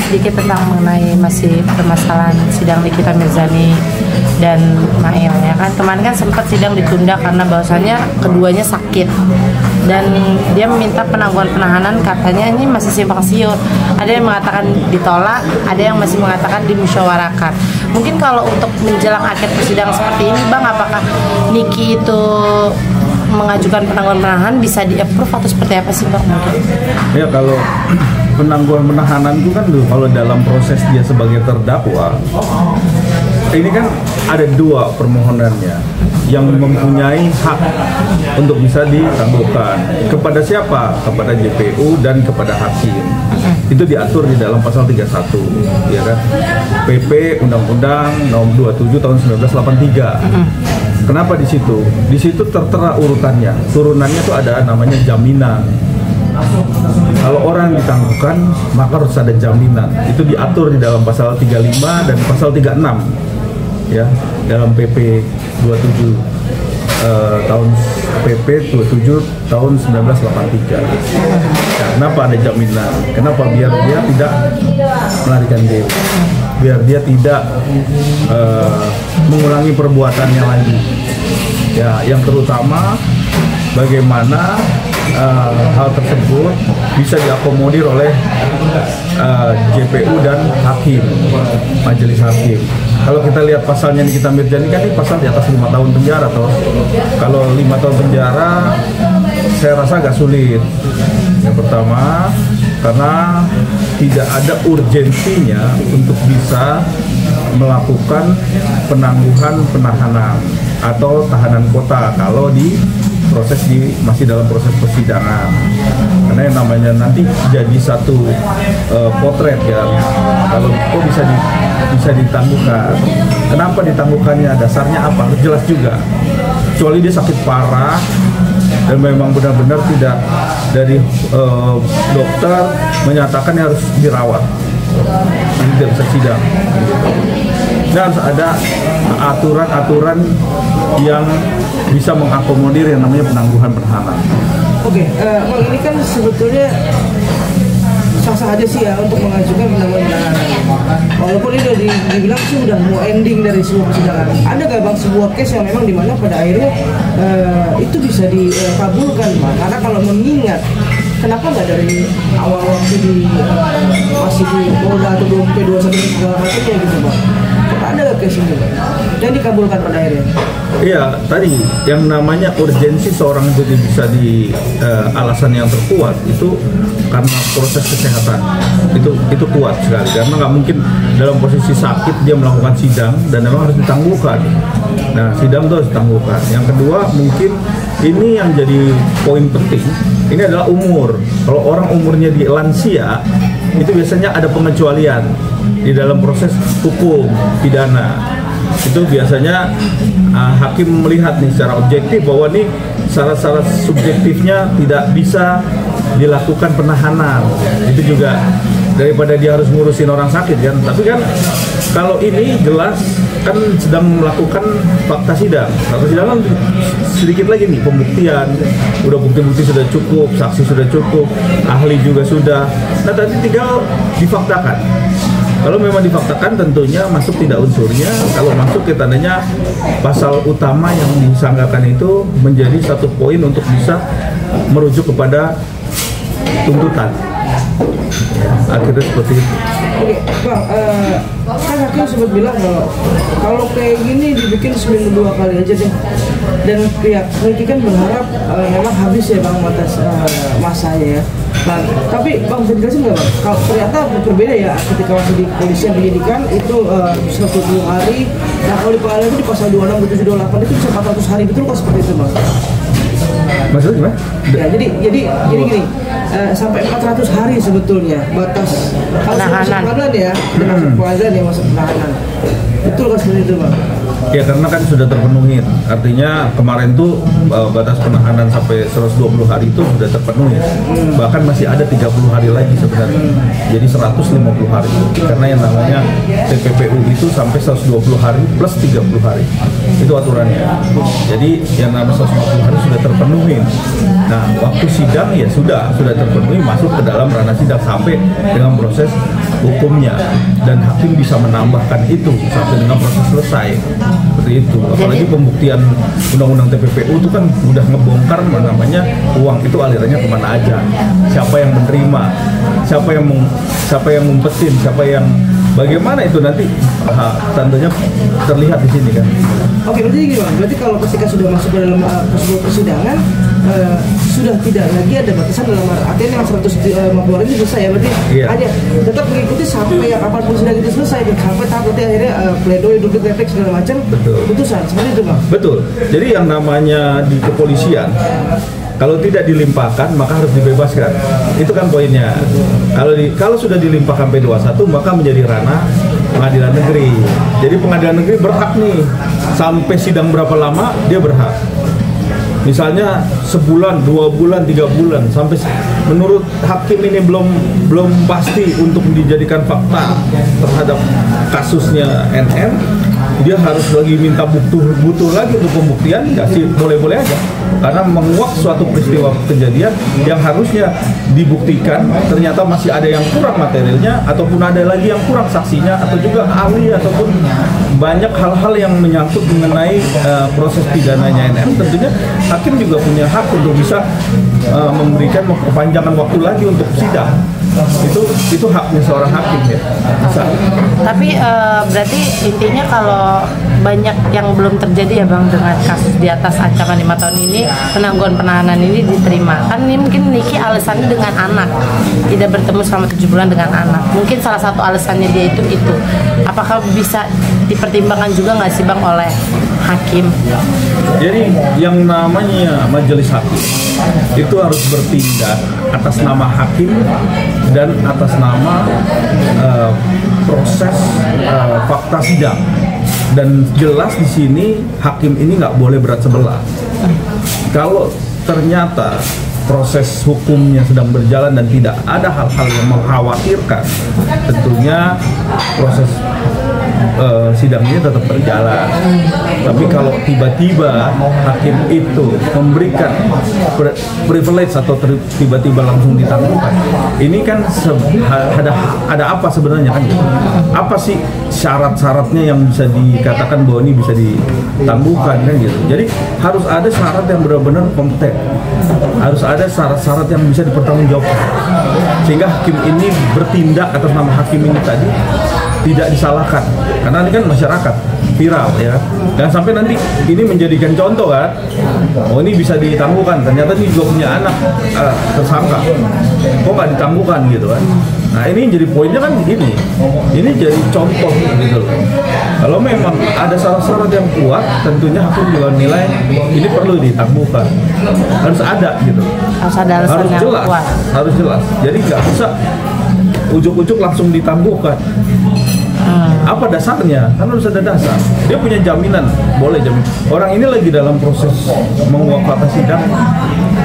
sedikit tentang mengenai masih permasalahan sidang Nikita Mirzani dan Mail ya kan. Kemarin kan sempat sidang ditunda karena bahwasannya keduanya sakit dan dia meminta penangguhan penahanan, katanya ini masih simpang siur. Ada yang mengatakan ditolak, ada yang masih mengatakan dimusyawarakan. Mungkin kalau untuk menjelang akhir persidangan seperti ini, Bang, apakah Niki itu mengajukan penangguhan penahanan bisa di-approve atau seperti apa sih, Bang? Mungkin? Ya, kalau penangguhan penahanan itu kan kalau dalam proses dia sebagai terdakwa, ini kan ada dua permohonannya yang mempunyai hak untuk bisa ditangguhkan. Kepada siapa? Kepada JPU dan kepada hakim. Itu diatur di dalam pasal 31, ya kan? PP Undang-Undang Nomor 27 Tahun 1983. Kenapa di situ? Di situ tertera urutannya. Turunannya itu ada namanya jaminan. Kalau orang ditangguhkan, maka harus ada jaminan. Itu diatur di dalam pasal 35 dan pasal 36. Ya, dalam PP 27 tahun PP 27 tahun 1983. Kenapa ada jaminan? Kenapa? Biar dia tidak melarikan diri, biar dia tidak mengulangi perbuatannya lagi. Ya, yang terutama bagaimana hal tersebut bisa diakomodir oleh JPU dan hakim, majelis hakim. Kalau kita lihat pasalnya Nikita Mirzani kan ini pasal di atas 5 tahun penjara toh. Kalau 5 tahun penjara saya rasa agak sulit. Yang pertama karena tidak ada urgensinya untuk bisa melakukan penangguhan penahanan atau tahanan kota kalau di proses masih dalam proses persidangan, karena yang namanya nanti jadi satu potret ya, kalau kok bisa ditangguhkan, kenapa ditangguhkannya, dasarnya apa, harus jelas juga, kecuali dia sakit parah dan memang benar-benar tidak dari dokter menyatakan harus dirawat, ini tidak bisa sidang. Dan harus ada aturan-aturan yang bisa mengakomodir yang namanya penangguhan penahanan. Oke, Bang, ini kan sebetulnya sah-sah aja sih ya untuk mengajukan penangguhan penahanan. Walaupun ini udah dibilang sih udah mau ending dari sebuah persidangan. Ada nggak, Bang, sebuah case yang memang dimana pada akhirnya itu bisa dikabulkan, Bang? Karena kalau mengingat kenapa nggak dari awal waktu masih di Polda atau P21 segala macamnya gitu, Bang? Ada nggak case ini dan dikabulkan pada akhirnya? Iya, tadi yang namanya urgensi seorang itu bisa di alasan yang terkuat itu karena proses kesehatan itu kuat sekali, karena nggak mungkin dalam posisi sakit dia melakukan sidang dan memang harus ditangguhkan. Nah, sidang itu harus ditangguhkan. Yang kedua, mungkin ini yang jadi poin penting, ini adalah umur. Kalau orang umurnya di lansia, itu biasanya ada pengecualian di dalam proses hukum pidana. Itu biasanya hakim melihat nih secara objektif bahwa nih syarat-syarat subjektifnya tidak bisa dilakukan penahanan. Itu juga daripada dia harus ngurusin orang sakit kan. Tapi kan kalau ini jelas kan sedang melakukan fakta sidang. Fakta sidang kan sedikit lagi nih pembuktian. Udah bukti-bukti sudah cukup, saksi sudah cukup, ahli juga sudah. Nah, tadi tinggal difaktakan. Kalau memang difaktakan tentunya masuk tidak unsurnya. Kalau masuk ya tandanya pasal utama yang disangkakan itu menjadi satu poin untuk bisa merujuk kepada tuntutan. Akhirnya seperti itu. Oke, Bang, kan hakim sempat bilang kalau kayak gini dibikin seminggu 2 kali aja deh. Dan pihak Niki kan berharap memang habis ya, Bang, masanya ya. Nah, tapi Bang bisa dijelasin nggak, Bang? Kalau ternyata berbeda ya ketika masih di polisian penyidikan itu 120 hari. Nah, kalau di pengadilan itu di pasal 26, 27, 28 itu bisa 400 hari, betul kok seperti itu, Bang? Maksudnya gimana? Ya, jadi gini, sampai 400 hari sebetulnya batas penahanan ya, masuk pengadilan ya, masuk penahanan. Betul kan seperti itu, Bang? Ya, karena kan sudah terpenuhi. Artinya kemarin tuh batas penahanan sampai 120 hari itu sudah terpenuhi. Bahkan masih ada 30 hari lagi sebenarnya. Jadi 150 hari. Karena yang namanya TPPU itu sampai 120 hari plus 30 hari. Itu aturannya. Jadi yang namanya 150 hari sudah terpenuhi. Nah, waktu sidang ya sudah terpenuhi masuk ke dalam ranah sidang sampai dengan proses hukumnya, dan hakim bisa menambahkan itu sampai dengan proses selesai seperti itu. Apalagi pembuktian undang-undang TPPU itu kan udah ngebongkar namanya uang itu alirannya kemana aja, siapa yang menerima, siapa yang ngumpetin, siapa yang bagaimana itu nanti tentunya terlihat di sini kan. Oke, berarti gini Bang, berarti kalau ketika sudah masuk ke dalam sebuah persidangan sudah tidak lagi ada batasan dalam artian yang 150 orang itu selesai ya, berarti hanya tetap mengikuti sampai kapanpun sidang itu selesai, sampai tahap nanti akhirnya pledoi, duduk replik segala macam putusan, seperti itu Bang? Betul, jadi yang namanya di kepolisian kalau tidak dilimpahkan maka harus dibebaskan. Itu kan poinnya. Kalau sudah dilimpahkan P21 maka menjadi ranah pengadilan negeri. Jadi pengadilan negeri berhak nih sampai sidang berapa lama dia berhak. Misalnya sebulan, 2 bulan, 3 bulan, sampai menurut hakim ini belum pasti untuk dijadikan fakta terhadap kasusnya NN, dia harus lagi minta butuh lagi untuk pembuktian, nggak sih boleh-boleh aja, karena menguak suatu peristiwa kejadian yang harusnya dibuktikan ternyata masih ada yang kurang materialnya, ataupun ada lagi yang kurang saksinya, atau juga ahli, ataupun banyak hal-hal yang menyangkut mengenai proses pidananya NN. Tentunya hakim juga punya hak untuk bisa memberikan perpanjangan waktu lagi untuk sidang. Itu haknya seorang hakim ya. Bisa. Tapi berarti intinya kalau banyak yang belum terjadi ya Bang dengan kasus di atas ancaman 5 tahun ini, penangguhan penahanan ini diterima. Kan ini mungkin Niki alasannya dengan anak, tidak bertemu selama 7 bulan dengan anak. Mungkin salah satu alasannya dia itu. Apakah bisa dipertimbangkan juga nggak sih Bang oleh hakim? Jadi yang namanya majelis hakim itu harus bertindak atas nama hakim dan atas nama proses fakta sidang. Dan jelas di sini hakim ini nggak boleh berat sebelah. Kalau ternyata proses hukumnya sedang berjalan dan tidak ada hal-hal yang mengkhawatirkan, tentunya proses sidang ini tetap berjalan. Tapi kalau tiba-tiba hakim itu memberikan privilege atau tiba-tiba langsung ditangguhkan, ini kan ada apa sebenarnya kan? Apa sih syarat-syaratnya yang bisa dikatakan bahwa ini bisa ditangguhkan kan gitu? Jadi harus ada syarat yang benar-benar kompeten, harus ada syarat-syarat yang bisa dipertanggungjawabkan, sehingga hakim ini bertindak atas nama hakim ini tadi tidak disalahkan, karena ini kan masyarakat viral ya, dan sampai nanti ini menjadikan contoh kan, oh ini bisa ditangguhkan, ternyata ini juga punya anak tersangka, kok nggak ditangguhkan gitu kan. Nah ini jadi poinnya kan ini jadi contoh gitu loh. Kalau memang ada syarat-syarat yang kuat, tentunya hakim juga nilai ini perlu ditangguhkan, harus ada gitu, harus ada alasan harus yang jelas, kuat. harus jelas. Jadi nggak bisa ujuk-ujuk langsung ditangguhkan. Apa dasarnya? Kan harus ada dasar. Dia punya jaminan, boleh jamin. Orang ini lagi dalam proses menguak fakta sidang.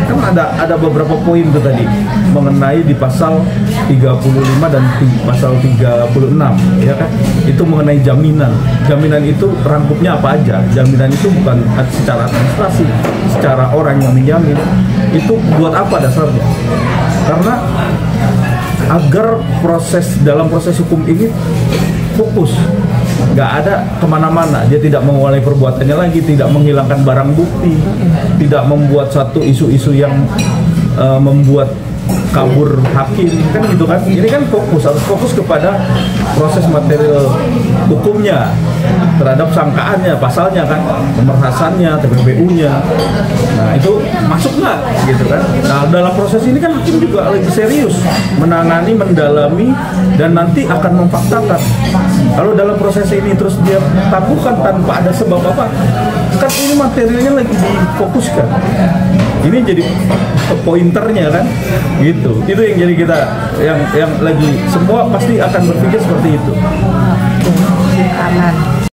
Kan ada beberapa poin tuh tadi mengenai di pasal 35 dan pasal 36 ya kan. Itu mengenai jaminan. Jaminan itu rangkupnya apa aja? Jaminan itu bukan secara administrasi, secara orang yang menjamin. Itu buat apa dasarnya? Karena agar dalam proses hukum ini fokus, nggak ada kemana-mana, dia tidak mengulangi perbuatannya lagi, tidak menghilangkan barang bukti, tidak membuat satu isu-isu yang membuat kabur hakim kan gitu kan. Ini kan harus fokus kepada proses material hukumnya terhadap sangkaannya, pasalnya kan, pemerhasannya, TPPU-nya. Nah itu masuk nggak gitu kan. Nah dalam proses ini kan hakim juga lagi serius menangani, mendalami, dan nanti akan memfaktakan. Kalau dalam proses ini terus dia tangguhkan tanpa ada sebab apa, kan ini materialnya lagi difokuskan. Ini jadi pointernya kan, gitu. Itu yang jadi kita yang lagi semua pasti akan berpikir seperti itu. Aman.